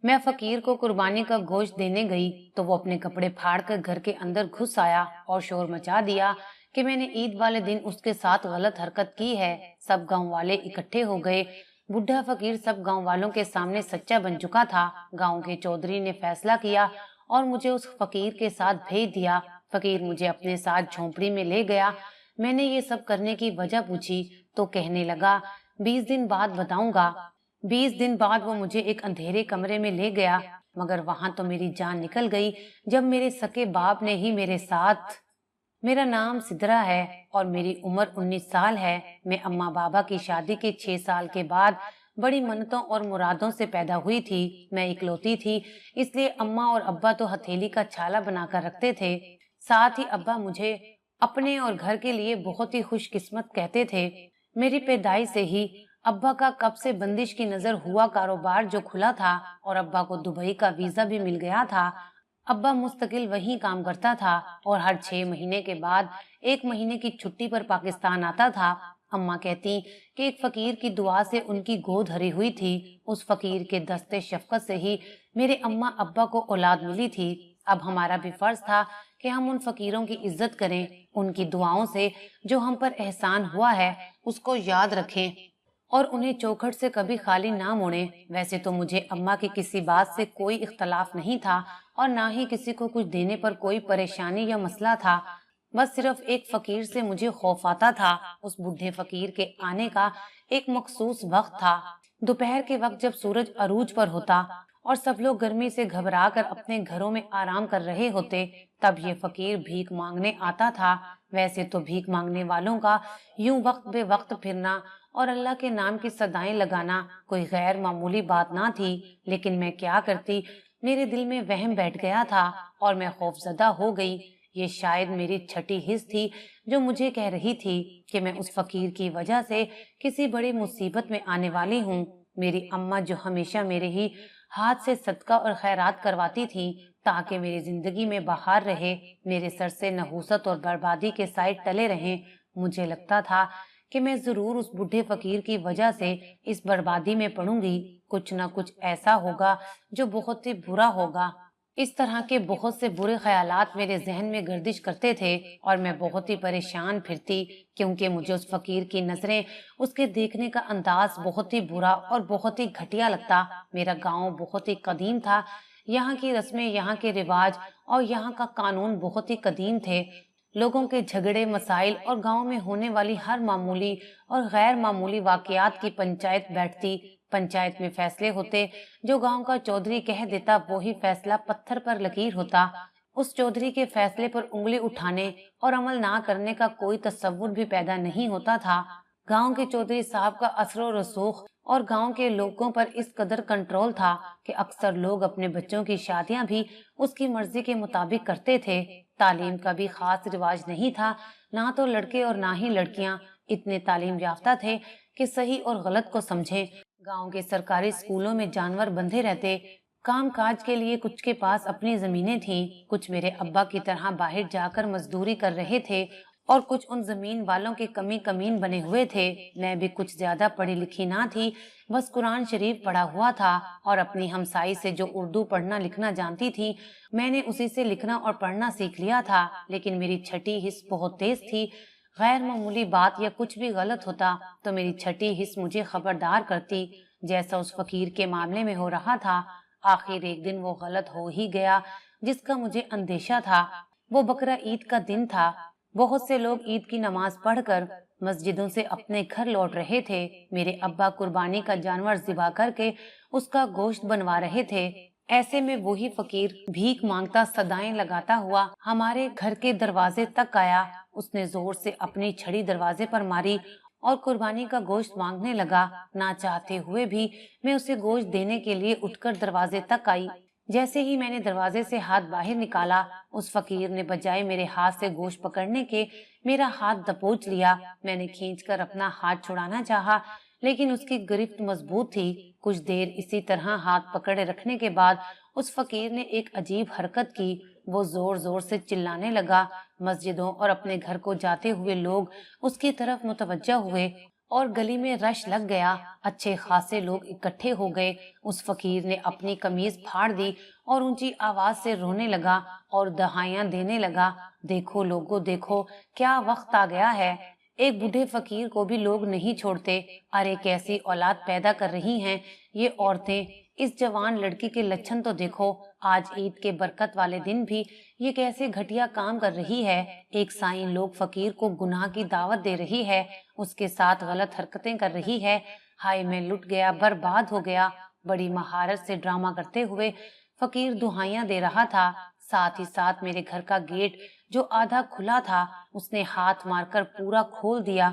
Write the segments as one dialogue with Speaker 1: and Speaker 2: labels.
Speaker 1: मैं फकीर को कुर्बानी का गोश्त देने गई तो वो अपने कपड़े फाड़कर घर के अंदर घुस आया और शोर मचा दिया कि मैंने ईद वाले दिन उसके साथ गलत हरकत की है। सब गांव वाले इकट्ठे हो गए। बुढ़ा फकीर सब गांव वालों के सामने सच्चा बन चुका था। गांव के चौधरी ने फैसला किया और मुझे उस फकीर के साथ भेज दिया। फकीर मुझे अपने साथ झोंपड़ी में ले गया। मैंने ये सब करने की वजह पूछी तो कहने लगा, 20 दिन बाद बताऊंगा। 20 दिन बाद वो मुझे एक अंधेरे कमरे में ले गया, मगर वहां तो मेरी जान निकल गई जब मेरे सके बाप ने ही मेरे साथ। मेरा नाम सिद्रा है और मेरी उम्र 19 साल है। मैं अम्मा बाबा की शादी के 6 साल के बाद बड़ी मन्नतों और मुरादों से पैदा हुई थी। मैं इकलौती थी, इसलिए अम्मा और अब्बा तो हथेली का छाला बनाकर रखते थे। साथ ही अब्बा मुझे अपने और घर के लिए बहुत ही खुशकिस्मत कहते थे। मेरी पैदाइश से ही अब्बा का कब से बंदिश की नजर हुआ कारोबार जो खुला था और अब्बा को दुबई का वीजा भी मिल गया था। अब्बा मुस्तकिल वहीं काम करता था और हर 6 महीने के बाद 1 महीने की छुट्टी पर पाकिस्तान आता था। अम्मा कहती कि एक फकीर की दुआ से उनकी गोद हरी हुई थी। उस फकीर के दस्ते शफकत से ही मेरे अम्मा अब्बा को औलाद मिली थी। अब हमारा भी फर्ज था कि हम उन फकीरों की इज्जत करें, उनकी दुआओं से जो हम पर एहसान हुआ है उसको याद रखें और उन्हें चौखट से कभी खाली ना मोड़ें। वैसे तो मुझे अम्मा की किसी बात से कोई इख्तलाफ नहीं था और ना ही किसी को कुछ देने पर कोई परेशानी या मसला था। बस सिर्फ एक फकीर से मुझे खौफ आता था। उस बूढ़े फकीर के आने का एक मखसूस वक्त था। दोपहर के वक्त जब सूरज अरूज पर होता और सब लोग गर्मी से घबरा कर अपने घरों में आराम कर रहे होते, तब ये फकीर भीख मांगने आता था। वैसे तो भीख मांगने वालों का यूं वक्त बे वक्त फिरना और अल्लाह के नाम की सदाएं लगाना कोई गैर मामूली बात ना थी, लेकिन मैं क्या करती। मेरे दिल में वहम बैठ गया था और मैं खौफजदा हो गई। ये शायद मेरी छठी हिस्स थी जो मुझे कह रही थी कि मैं उस फकीर की वजह से किसी बड़ी मुसीबत में आने वाली हूँ। मेरी अम्मा जो हमेशा मेरे ही हाथ से सदका और खैरात करवाती थी ताकि मेरी जिंदगी में बहार रहे, मेरे सर से नहूसत और बर्बादी के साए टले रहें। मुझे लगता था कि मैं जरूर उस बूढ़े फकीर की वजह से इस बर्बादी में पड़ूंगी। कुछ न कुछ ऐसा होगा जो बहुत ही बुरा होगा। इस तरह के बहुत से बुरे ख्यालात मेरे जहन में गर्दिश करते थे और मैं बहुत ही परेशान फिरती, क्योंकि मुझे उस फकीर की नजरें, उसके देखने का अंदाज बहुत ही बुरा और बहुत ही घटिया लगता। मेरा गांव बहुत ही कदीम था। यहाँ की रस्में, यहाँ के रिवाज और यहाँ का कानून बहुत ही कदीम थे। लोगों के झगड़े मसाइल और गांव में होने वाली हर मामूली और गैर मामूली वाकयात की पंचायत बैठती। पंचायत में फैसले होते, जो गांव का चौधरी कह देता वो ही फैसला पत्थर पर लकीर होता। उस चौधरी के फैसले पर उंगली उठाने और अमल ना करने का कोई तसव्वुर भी पैदा नहीं होता था। गांव के चौधरी साहब का असर रसूख और गांव के लोगों पर इस कदर कंट्रोल था कि अक्सर लोग अपने बच्चों की शादियां भी उसकी मर्जी के मुताबिक करते थे। तालीम का भी खास रिवाज नहीं था। ना तो लड़के और ना ही लड़कियां इतने तालीम याफ्ता थे कि सही और गलत को समझें। गांव के सरकारी स्कूलों में जानवर बंधे रहते। काम काज के लिए कुछ के पास अपनी जमीनें थीं, कुछ मेरे अब्बा की तरह बाहर जाकर मजदूरी कर रहे थे और कुछ उन जमीन वालों के कमी कमीन बने हुए थे। मैं भी कुछ ज्यादा पढ़ी लिखी ना थी, बस कुरान शरीफ पढ़ा हुआ था और अपनी हमसाई से जो उर्दू पढ़ना लिखना जानती थी, मैंने उसी से लिखना और पढ़ना सीख लिया था। लेकिन मेरी छठी हिस्स बहुत तेज थी। गैर मामूली बात या कुछ भी गलत होता तो मेरी छठी हिस्स मुझे खबरदार करती, जैसा उस फकीर के मामले में हो रहा था। आखिर एक दिन वो गलत हो ही गया जिसका मुझे अंदेशा था। वो बकरा ईद का दिन था। बहुत से लोग ईद की नमाज पढ़कर मस्जिदों से अपने घर लौट रहे थे। मेरे अब्बा कुर्बानी का जानवर ज़िबा करके उसका गोश्त बनवा रहे थे। ऐसे में वही फकीर भीख मांगता सदाएं लगाता हुआ हमारे घर के दरवाजे तक आया। उसने जोर से अपनी छड़ी दरवाजे पर मारी और कुर्बानी का गोश्त मांगने लगा। ना चाहते हुए भी मैं उसे गोश्त देने के लिए उठकर दरवाजे तक आई। जैसे ही मैंने दरवाजे से हाथ बाहर निकाला, उस फकीर ने बजाय मेरे हाथ से गोश्त पकड़ने के मेरा हाथ दबोच लिया। मैंने खींचकर अपना हाथ छुड़ाना चाहा, लेकिन उसकी गिरफ्त मजबूत थी। कुछ देर इसी तरह हाथ पकड़े रखने के बाद उस फकीर ने एक अजीब हरकत की। वो जोर जोर से चिल्लाने लगा। मस्जिदों और अपने घर को जाते हुए लोग उसकी तरफ मुतवज्जा हुए। اور گلی میں رش لگ گیا۔ اچھے خاصے لوگ اکٹھے ہو گئے۔ اس فقیر نے اپنی قمیض پھاڑ دی اور اونچی آواز سے رونے لگا اور دہائیاں دینے لگا، دیکھو لوگو دیکھو کیا وقت آ گیا ہے، ایک بوڑھے فقیر کو بھی لوگ نہیں چھوڑتے، ارے کیسی اولاد پیدا کر رہی ہیں یہ عورتیں، اس جوان لڑکی کے لچھن تو دیکھو، آج عید کے برکت والے دن بھی یہ کیسے گھٹیا کام کر رہی ہے، ایک سائیں لوگ فقیر کو گناہ کی دعوت دے رہی ہے، اس کے ساتھ غلط حرکتیں کر رہی ہے، ہائے میں لٹ گیا، برباد ہو گیا۔ بڑی مہارت سے ڈرامہ کرتے ہوئے فقیر دہائیاں دے رہا تھا، ساتھ ہی ساتھ میرے گھر کا گیٹ جو آدھا کھلا تھا اس نے ہاتھ مار کر پورا کھول دیا۔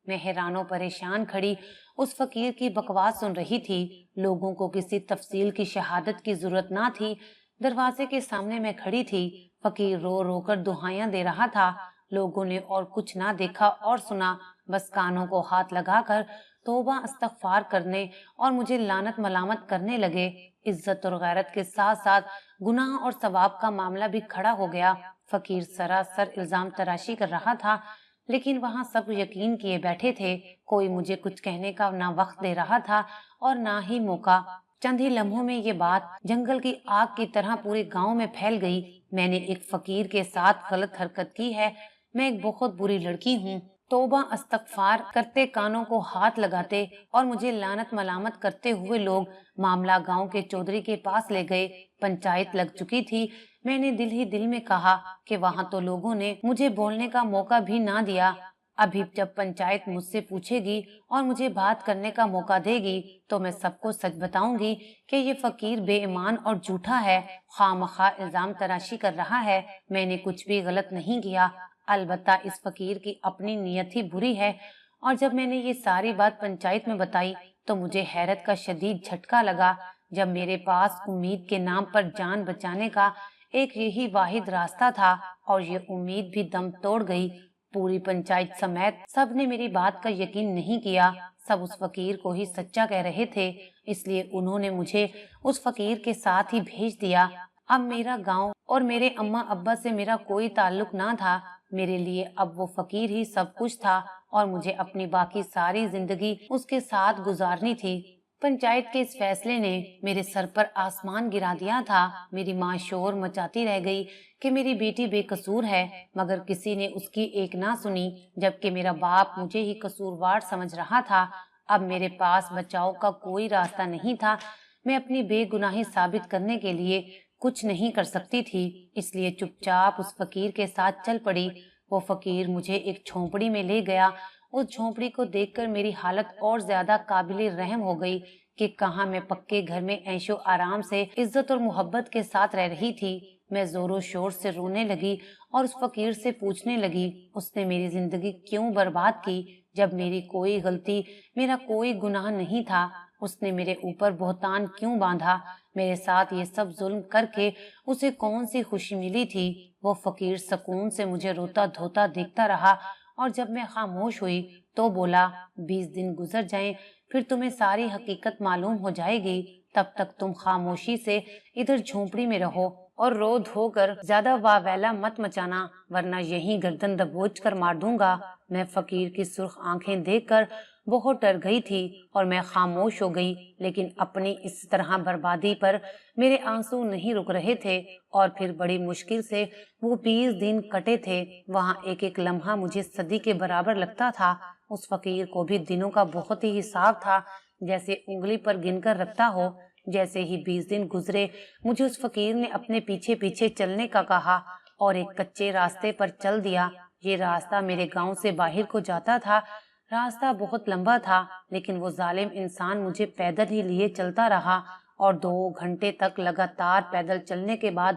Speaker 1: میں حیران و پریشان کھڑی اس فقیر کی بکواس سن رہی تھی، لوگوں کو کسی تفصیل کی شہادت کی ضرورت نہ تھی، دروازے کے سامنے میں کھڑی تھی، فقیر رو رو کر دہائیاں دے رہا تھا، لوگوں نے اور کچھ نہ دیکھا اور سنا، بس کانوں کو ہاتھ لگا کر توبہ استغفار کرنے اور مجھے لعنت ملامت کرنے لگے۔ عزت اور غیرت کے ساتھ ساتھ گناہ اور ثواب کا معاملہ بھی کھڑا ہو گیا۔ فقیر سراسر الزام تراشی کر رہا تھا، لیکن وہاں سب یقین کیے بیٹھے تھے، کوئی مجھے کچھ کہنے کا نہ وقت دے رہا تھا اور نہ ہی موقع۔ چند ہی لمحوں میں یہ بات جنگل کی آگ کی طرح پورے گاؤں میں پھیل گئی، میں نے ایک فقیر کے ساتھ غلط حرکت کی ہے، میں ایک بہت بری لڑکی ہوں۔ توبہ استغفار کرتے، کانوں کو ہاتھ لگاتے اور مجھے لعنت ملامت کرتے ہوئے لوگ معاملہ گاؤں کے چودھری کے پاس لے گئے۔ پنچایت لگ چکی تھی، میں نے دل ہی دل میں کہا کہ وہاں تو لوگوں نے مجھے بولنے کا موقع بھی نہ دیا، ابھی جب پنچایت مجھ سے پوچھے گی اور مجھے بات کرنے کا موقع دے گی تو میں سب کو سچ بتاؤں گی کہ یہ فقیر بے ایمان اور جھوٹا ہے، خواہ مخواہ الزام تراشی کر رہا ہے، میں نے کچھ بھی غلط نہیں کیا، البتہ اس فقیر کی اپنی نیت ہی بری ہے۔ اور جب میں نے یہ ساری بات پنچایت میں بتائی تو مجھے حیرت کا شدید جھٹکا لگا، جب میرے پاس امید کے نام پر جان بچانے کا ایک یہی واحد راستہ تھا، اور یہ امید بھی دم توڑ گئی۔ پوری پنچایت سمیت سب نے میری بات کا یقین نہیں کیا، سب اس فقیر کو ہی سچا کہہ رہے تھے، اس لیے انہوں نے مجھے اس فقیر کے ساتھ ہی بھیج دیا۔ اب میرا گاؤں اور میرے اماں ابا سے میرا کوئی تعلق نہ تھا، میرے لیے اب وہ فقیر ہی سب کچھ تھا اور مجھے اپنی باقی ساری زندگی اس کے ساتھ گزارنی تھی۔ پنچایت کے اس فیصلے نے میرے سر پر آسمان گرا دیا تھا، میری ماں شور مچاتی رہ گئی کہ میری بیٹی بے قصور ہے، مگر کسی نے اس کی ایک نہ سنی، جبکہ میرا باپ مجھے ہی قصوروار سمجھ رہا تھا۔ اب میرے پاس بچاؤ کا کوئی راستہ نہیں تھا، میں اپنی بے گناہی ثابت کرنے کے لیے کچھ نہیں کر سکتی تھی، اس لیے چپ چاپ اس فقیر کے ساتھ چل پڑی۔ وہ فقیر مجھے ایک جھونپڑی میں لے گیا، اس جھونپڑی کو دیکھ کر میری حالت اور زیادہ قابل رحم ہو گئی کہ کہاں میں پکے گھر میں عیش و آرام سے عزت اور محبت کے ساتھ رہ رہی تھی، میں زور و شور سے رونے لگی اور اس فقیر سے پوچھنے لگی اس نے میری زندگی کیوں برباد کی، جب میری کوئی غلطی، میرا کوئی گناہ نہیں تھا، اس نے میرے اوپر بہتان کیوں باندھا، میرے ساتھ یہ سب ظلم کر کے اسے کون سی خوشی ملی تھی۔ وہ فقیر سکون سے مجھے روتا دھوتا دیکھتا رہا، اور جب میں خاموش ہوئی تو بولا، 20 دن گزر جائیں پھر تمہیں ساری حقیقت معلوم ہو جائے گی، تب تک تم خاموشی سے ادھر جھونپڑی میں رہو اور رو دھو کر زیادہ واویلا مت مچانا، ورنہ یہیں گردن دبوچ کر مار دوں گا۔ میں فقیر کی سرخ آنکھیں دیکھ کر بہت ڈر گئی تھی اور میں خاموش ہو گئی، لیکن اپنی اس طرح بربادی پر میرے آنسو نہیں رک رہے تھے، اور پھر بڑی مشکل سے وہ 20 دن کٹے تھے۔ وہاں ایک ایک لمحہ مجھے صدی کے برابر لگتا تھا، اس فقیر کو بھی دنوں کا بہت ہی حساب تھا، جیسے انگلی پر گن کر رکھتا ہو۔ جیسے ہی 20 دن گزرے مجھے اس فقیر نے اپنے پیچھے پیچھے چلنے کا کہا اور ایک کچے راستے پر چل دیا۔ یہ راستہ میرے گاؤں سے باہر کو جاتا تھا، راستہ بہت لمبا تھا، لیکن وہ ظالم انسان مجھے پیدل ہی لیے چلتا رہا، اور 2 گھنٹے تک لگاتار پیدل چلنے کے بعد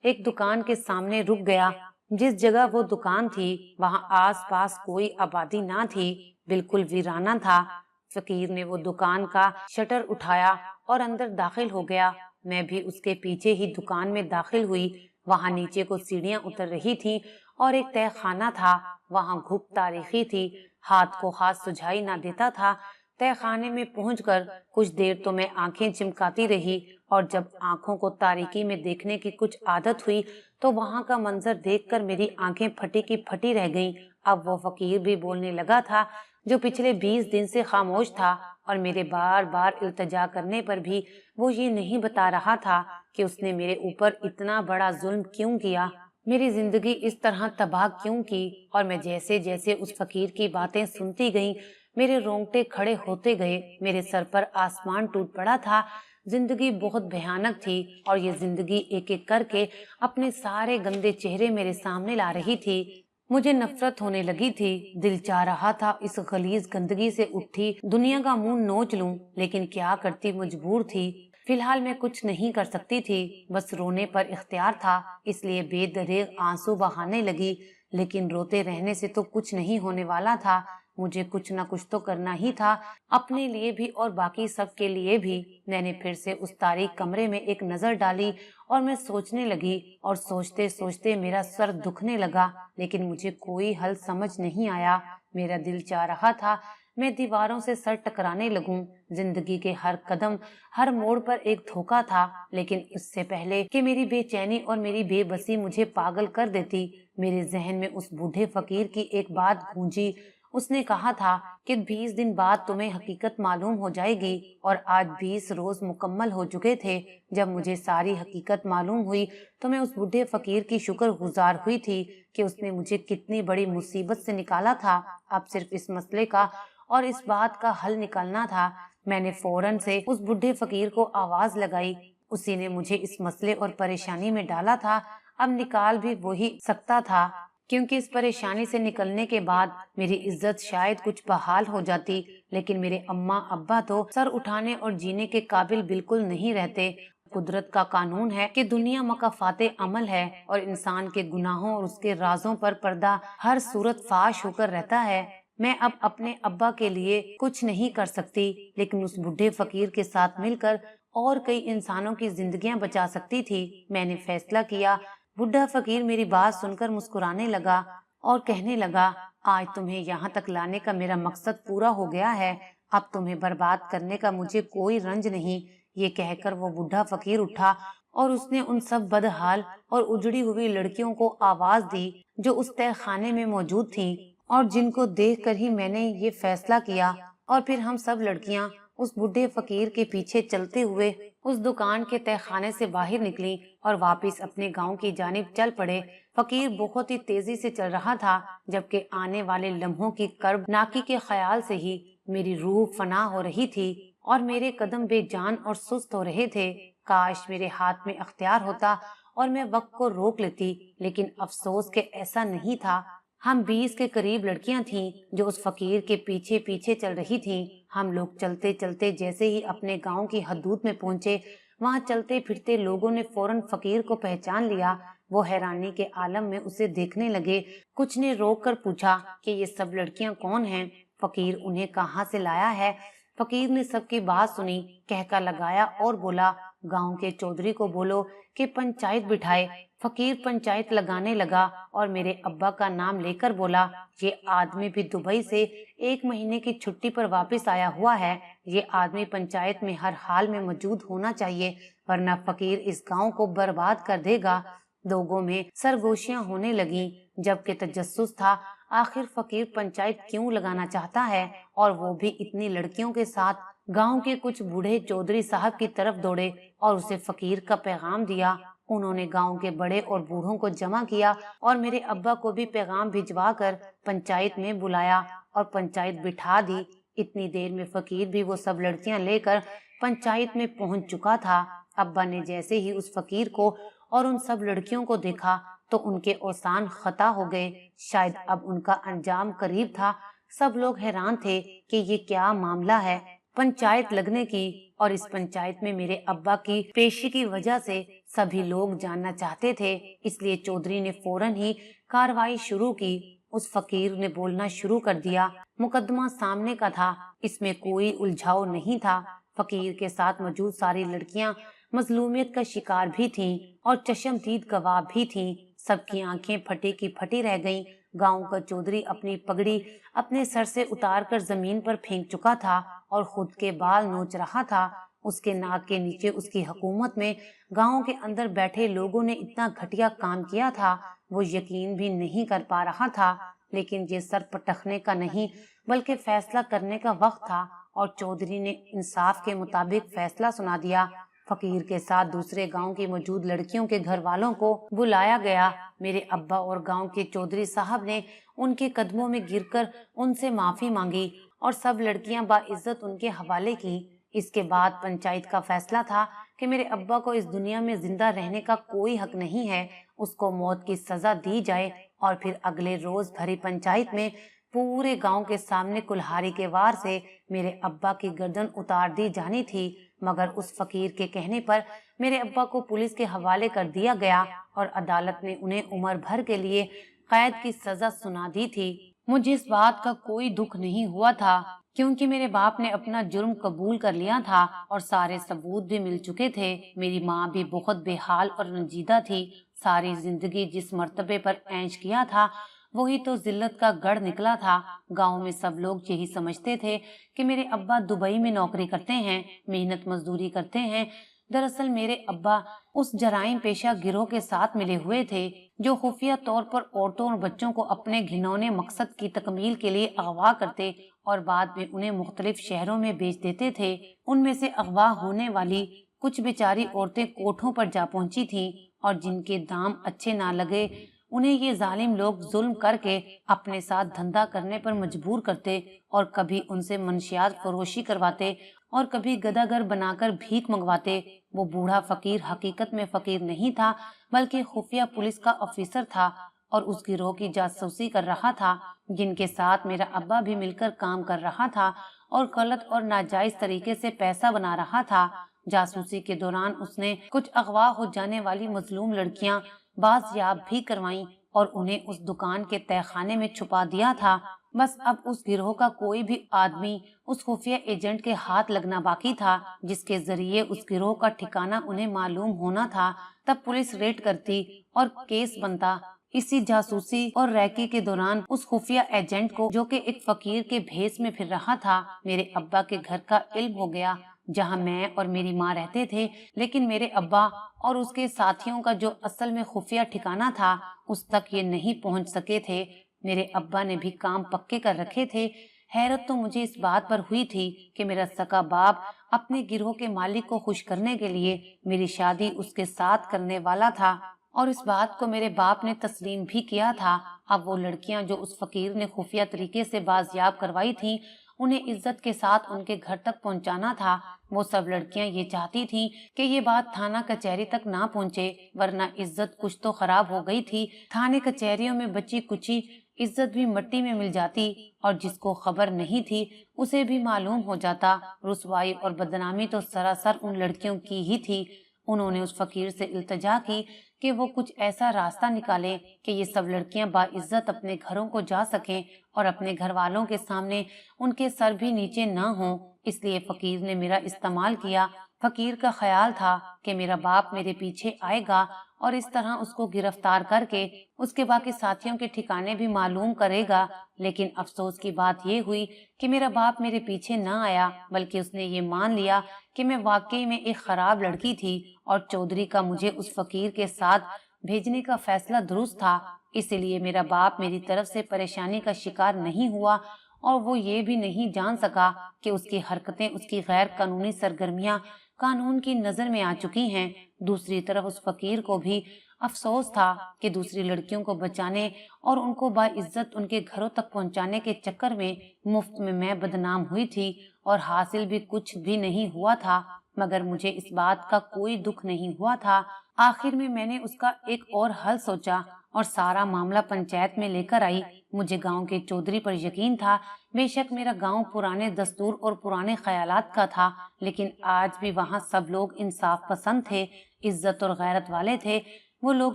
Speaker 1: ایک دکان کے سامنے رک گیا۔ جس جگہ وہ دکان تھی وہاں آس پاس کوئی آبادی نہ تھی، بالکل ویرانہ تھا۔ فقیر نے وہ دکان کا شٹر اٹھایا اور اندر داخل ہو گیا، میں بھی اس کے پیچھے ہی دکان میں داخل ہوئی۔ وہاں نیچے کو سیڑھیاں اتر رہی تھی اور ایک تہہ خانہ تھا، وہاں گھپ تاریخی تھی، ہاتھ کو ہاتھ سجائی نہ دیتا تھا، तह खाने में पहुंचकर कुछ देर तो मैं आंखें चिमकाती रही और जब आंखों को तारीकी में देखने की कुछ आदत हुई तो वहां का मंजर देखकर मेरी आंखें फटी की फटी रह गईं। अब वो फकीर भी बोलने लगा था जो पिछले 20 दिन से खामोश था, और मेरे बार बार इल्तजा करने पर भी वो ये नहीं बता रहा था कि उसने मेरे ऊपर इतना बड़ा जुल्म क्यों किया, मेरी जिंदगी इस तरह तबाह क्यों की। और मैं जैसे जैसे उस फकीर की बातें सुनती गई मेरे रोंगटे खड़े होते गए, मेरे सर पर आसमान टूट पड़ा था। जिंदगी बहुत भयानक थी और ये जिंदगी एक एक करके अपने सारे गंदे चेहरे मेरे सामने ला रही थी। मुझे नफरत होने लगी थी, दिल चाह रहा था इस गलीज गंदगी से उठी दुनिया का मुंह नोच लूं, लेकिन क्या करती, मजबूर थी। फिलहाल मैं कुछ नहीं कर सकती थी, बस रोने पर इख्तियार था, इसलिए बेदरेग आंसू बहाने लगी। लेकिन रोते रहने से तो कुछ नहीं होने वाला था, मुझे कुछ न कुछ तो करना ही था, अपने लिए भी और बाकी सब के लिए भी। मैंने फिर से उस तारीक कमरे में एक नजर डाली और मैं सोचने लगी, और सोचते सोचते मेरा सर दुखने लगा, लेकिन मुझे कोई हल समझ नहीं आया। मेरा दिल चाह रहा था मैं दीवारों से सर टकराने लगूं। जिंदगी के हर कदम, हर मोड़ पर एक धोखा था, लेकिन उससे पहले कि मेरी बेचैनी और मेरी बेबसी मुझे पागल कर देती, मेरे जहन में उस बूढ़े फकीर की एक बात गूंजी। उसने कहा था कि 20 दिन बाद तुम्हें हकीकत मालूम हो जाएगी, और आज 20 रोज मुकम्मल हो चुके थे। जब मुझे सारी हकीकत मालूम हुई तो मैं उस बूढ़े फकीर की शुक्रगुजार हुई थी कि उसने मुझे कितनी बड़ी मुसीबत से निकाला था। अब सिर्फ इस मसले का और इस बात का हल निकालना था। मैंने फौरन से उस बूढ़े फकीर को आवाज लगाई। उसी ने मुझे इस मसले और परेशानी में डाला था, अब निकाल भी वही सकता था, क्योंकि इस परेशानी से निकलने के बाद मेरी इज्जत शायद कुछ बहाल हो जाती। लेकिन मेरे अम्मा अब्बा तो सर उठाने और जीने के काबिल बिल्कुल नहीं रहते। कुदरत का कानून है कि दुनिया मकाफाते अमल है, और इंसान के गुनाहों और उसके राजों पर पर्दा हर सूरत फाश होकर रहता है। मैं अब अपने अब्बा के लिए कुछ नहीं कर सकती, लेकिन उस बूढ़े फकीर के साथ मिलकर और कई इंसानों की जिंदगियां बचा सकती थी। मैंने फैसला किया। बूढ़ा फकीर मेरी बात सुनकर मुस्कुराने लगा और कहने लगा, आज तुम्हें यहाँ तक लाने का मेरा मकसद पूरा हो गया है, अब तुम्हें बर्बाद करने का मुझे कोई रंज नहीं। ये कहकर वो बूढ़ा फकीर उठा और उसने उन सब बदहाल और उजड़ी हुई लड़कियों को आवाज दी जो उस तह खाने में मौजूद थीं, और जिनको देखकर ही मैंने ये फैसला किया। और फिर हम सब लड़कियां उस बूढ़े फकीर के पीछे चलते हुए उस दुकान के तहखाने से बाहर निकली और वापस अपने गांव की जानिब चल पड़े। फकीर बहुत ही तेजी से चल रहा था, जबकि आने वाले लम्हों की कर्बनाकी के ख्याल से ही मेरी रूह फना हो रही थी और मेरे कदम बेजान और सुस्त हो रहे थे। काश मेरे हाथ में अख्तियार होता और मैं वक्त को रोक लेती, लेकिन अफसोस के ऐसा नहीं था। हम 20 के करीब लड़कियां थीं जो उस फकीर के पीछे पीछे चल रही थीं। हम लोग चलते चलते जैसे ही अपने गांव की हदूद में पहुंचे, वहां चलते फिरते लोगों ने फौरन फकीर को पहचान लिया। वो हैरानी के आलम में उसे देखने लगे। कुछ ने रोक कर पूछा कि ये सब लड़कियां कौन हैं, फकीर उन्हें कहाँ से लाया है। फकीर ने सबकी बात सुनी, कहका लगाया और बोला, गांव के चौधरी को बोलो कि पंचायत बिठाए। फकीर पंचायत लगाने लगा और मेरे अब्बा का नाम लेकर बोला, ये आदमी भी दुबई से 1 महीने की छुट्टी पर वापस आया हुआ है। ये आदमी पंचायत में हर हाल में मौजूद होना चाहिए, वरना फकीर इस गांव को बर्बाद कर देगा। लोगों में सरगोशियां होने लगीं, जबकि तजस्सुस था आखिर फकीर पंचायत क्यों लगाना चाहता है, और वो भी इतनी लड़कियों के साथ। गांव के कुछ बूढ़े चौधरी साहब की तरफ दौड़े और उसे फकीर का पैगाम दिया। उन्होंने गांव के बड़े और बूढ़ों को जमा किया और मेरे अब्बा को भी पैगाम भिजवा कर पंचायत में बुलाया और पंचायत बिठा दी। इतनी देर में फकीर भी वो सब लड़कियां लेकर पंचायत में पहुंच चुका था। अब्बा ने जैसे ही उस फकीर को और उन सब लड़कियों को देखा तो उनके औसान खता हो गए। शायद अब उनका अंजाम करीब था। सब लोग हैरान थे कि ये क्या मामला है। पंचायत लगने की और इस पंचायत में मेरे अब्बा की पेशी की वजह से सभी लोग जानना चाहते थे, इसलिए चौधरी ने फौरन ही कार्रवाई शुरू की। उस फकीर ने बोलना शुरू कर दिया। मुकदमा सामने का था, इसमें कोई उलझाव नहीं था। फकीर के साथ मौजूद सारी लड़कियां मजलूमियत का शिकार भी थीं और चश्मदीद गवाह भी थीं। सबकी आंखें फटी की फटी रह गईं। گاؤں کا چودھری اپنی پگڑی اپنے سر سے اتار کر زمین پر پھینک چکا تھا اور خود کے بال نوچ رہا تھا۔ اس کے ناک کے نیچے اس کی حکومت میں گاؤں کے اندر بیٹھے لوگوں نے اتنا گھٹیا کام کیا تھا، وہ یقین بھی نہیں کر پا رہا تھا۔ لیکن یہ سر پٹکنے کا نہیں بلکہ فیصلہ کرنے کا وقت تھا، اور چودھری نے انصاف کے مطابق فیصلہ سنا دیا۔ فقیر کے ساتھ دوسرے گاؤں کی موجود لڑکیوں کے گھر والوں کو بلایا گیا۔ میرے ابا اور گاؤں کے چودھری صاحب نے ان کے قدموں میں گر کر ان سے معافی مانگی اور سب لڑکیاں باعزت ان کے حوالے کی۔ اس کے بعد پنچایت کا فیصلہ تھا کہ میرے ابا کو اس دنیا میں زندہ رہنے کا کوئی حق نہیں ہے، اس کو موت کی سزا دی جائے۔ اور پھر اگلے روز بھری پنچایت میں پورے گاؤں کے سامنے کلہاڑی کے وار سے میرے ابا کی گردن اتار دی جانی تھی، مگر اس فقیر کے کہنے پر میرے ابا کو پولیس کے حوالے کر دیا گیا اور عدالت نے انہیں عمر بھر کے لیے قید کی سزا سنا دی تھی۔ مجھے اس بات کا کوئی دکھ نہیں ہوا تھا، کیونکہ میرے باپ نے اپنا جرم قبول کر لیا تھا اور سارے ثبوت بھی مل چکے تھے۔ میری ماں بھی بہت بے حال اور رنجیدہ تھی۔ ساری زندگی جس مرتبے پر عیش کیا تھا وہی تو ذلت کا گڑھ نکلا تھا۔ گاؤں میں سب لوگ یہی سمجھتے تھے کہ میرے ابا دبئی میں نوکری کرتے ہیں، محنت مزدوری کرتے ہیں۔ دراصل میرے ابا اس جرائم پیشہ گروہ کے ساتھ ملے ہوئے تھے جو خفیہ طور پر عورتوں اور بچوں کو اپنے گھنونے مقصد کی تکمیل کے لیے اغوا کرتے اور بعد میں انہیں مختلف شہروں میں بیچ دیتے تھے۔ ان میں سے اغوا ہونے والی کچھ بیچاری عورتیں کوٹھوں پر جا پہنچی تھیں، اور جن کے دام اچھے نہ لگے انہیں یہ ظالم لوگ ظلم کر کے اپنے ساتھ دھندا کرنے پر مجبور کرتے، اور کبھی ان سے منشیات فروشی کرواتے اور کبھی گداگر بنا کر بھیک منگواتے۔ وہ بوڑھا فقیر حقیقت میں فقیر نہیں تھا بلکہ خفیہ پولیس کا آفیسر تھا اور اس گروہ کی جاسوسی کر رہا تھا جن کے ساتھ میرا ابا بھی مل کر کام کر رہا تھا اور غلط اور ناجائز طریقے سے پیسہ بنا رہا تھا۔ جاسوسی کے دوران اس نے کچھ اغوا ہو جانے والی مظلوم لڑکیاں بازیاب بھی کروائیں اور انہیں اس دکان کے تہہ خانے میں چھپا دیا تھا۔ بس اب اس گروہ کا کوئی بھی آدمی اس خفیہ ایجنٹ کے ہاتھ لگنا باقی تھا جس کے ذریعے اس گروہ کا ٹھکانہ انہیں معلوم ہونا تھا۔ تب پولیس ریڈ کرتی اور کیس بنتا۔ اسی جاسوسی اور ریکی کے دوران اس خفیہ ایجنٹ کو، جو کہ ایک فقیر کے بھیس میں پھر رہا تھا، میرے ابا کے گھر کا علم ہو گیا جہاں میں اور میری ماں رہتے تھے۔ لیکن میرے ابا اور اس کے ساتھیوں کا جو اصل میں خفیہ ٹھکانہ تھا اس تک یہ نہیں پہنچ سکے تھے۔ میرے ابا نے بھی کام پکے کر رکھے تھے۔ حیرت تو مجھے اس بات پر ہوئی تھی کہ میرا سکا باپ اپنے گروہ کے مالک کو خوش کرنے کے لیے میری شادی اس کے ساتھ کرنے والا تھا، اور اس بات کو میرے باپ نے تسلیم بھی کیا تھا۔ اب وہ لڑکیاں جو اس فقیر نے خفیہ طریقے سے بازیاب کروائی تھیں انہیں عزت کے ساتھ ان کے گھر تک پہنچانا تھا۔ وہ سب لڑکیاں یہ چاہتی تھیں کہ یہ بات تھانہ کچہری تک نہ پہنچے، ورنہ عزت کچھ تو خراب ہو گئی تھی۔ تھانے کچہریوں میں بچی کچی عزت بھی مٹی میں مل جاتی، اور جس کو خبر نہیں تھی اسے بھی معلوم ہو جاتا۔ رسوائی اور بدنامی تو سراسر ان لڑکیوں کی ہی تھی۔ انہوں نے اس فقیر سے التجا کی کہ وہ کچھ ایسا راستہ نکالیں کہ یہ سب لڑکیاں باعزت اپنے گھروں کو جا سکیں اور اپنے گھر والوں کے سامنے ان کے سر بھی نیچے نہ ہوں۔ اس لیے فقیر نے میرا استعمال کیا۔ فقیر کا خیال تھا کہ میرا باپ میرے پیچھے آئے گا اور اس طرح اس کو گرفتار کر کے اس کے باقی ساتھیوں کے ٹھکانے بھی معلوم کرے گا۔ لیکن افسوس کی بات یہ ہوئی کہ میرا باپ میرے پیچھے نہ آیا، بلکہ اس نے یہ مان لیا کہ میں واقعی میں ایک خراب لڑکی تھی اور چودھری کا مجھے اس فقیر کے ساتھ بھیجنے کا فیصلہ درست تھا۔ اسی لیے میرا باپ میری طرف سے پریشانی کا شکار نہیں ہوا، اور وہ یہ بھی نہیں جان سکا کہ اس کی حرکتیں، اس کی غیر قانونی سرگرمیاں قانون کی نظر میں آ چکی ہیں۔ دوسری طرف اس فقیر کو بھی افسوس تھا کہ دوسری لڑکیوں کو بچانے اور ان کو باعزت ان کے گھروں تک پہنچانے کے چکر میں مفت میں بدنام ہوئی تھی اور حاصل بھی کچھ بھی نہیں ہوا تھا، مگر مجھے اس بات کا کوئی دکھ نہیں ہوا تھا۔ آخر میں نے اس کا ایک اور حل سوچا اور سارا معاملہ پنچایت میں لے کر آئی۔ مجھے گاؤں کے چودھری پر یقین تھا۔ بے شک میرا گاؤں پرانے دستور اور پرانے خیالات کا تھا، لیکن آج بھی وہاں سب لوگ انصاف پسند تھے، عزت اور غیرت والے تھے۔ وہ لوگ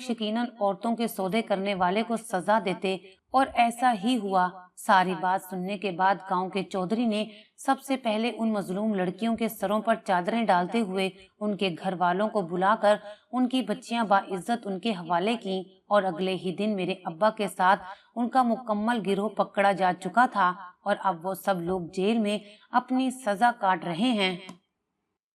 Speaker 1: یقیناً عورتوں کے سودے کرنے والے کو سزا دیتے और ऐसा ही हुआ। सारी बात सुनने के बाद गांव के चौधरी ने सबसे पहले उन मजलूम लड़कियों के सरों पर चादरें डालते हुए उनके घर वालों को बुलाकर उनकी बच्चियां बाइज्जत उनके हवाले की, और अगले ही दिन मेरे अब्बा के साथ उनका मुकम्मल गिरोह पकड़ा जा चुका था और अब वो सब लोग जेल में अपनी सजा काट रहे हैं।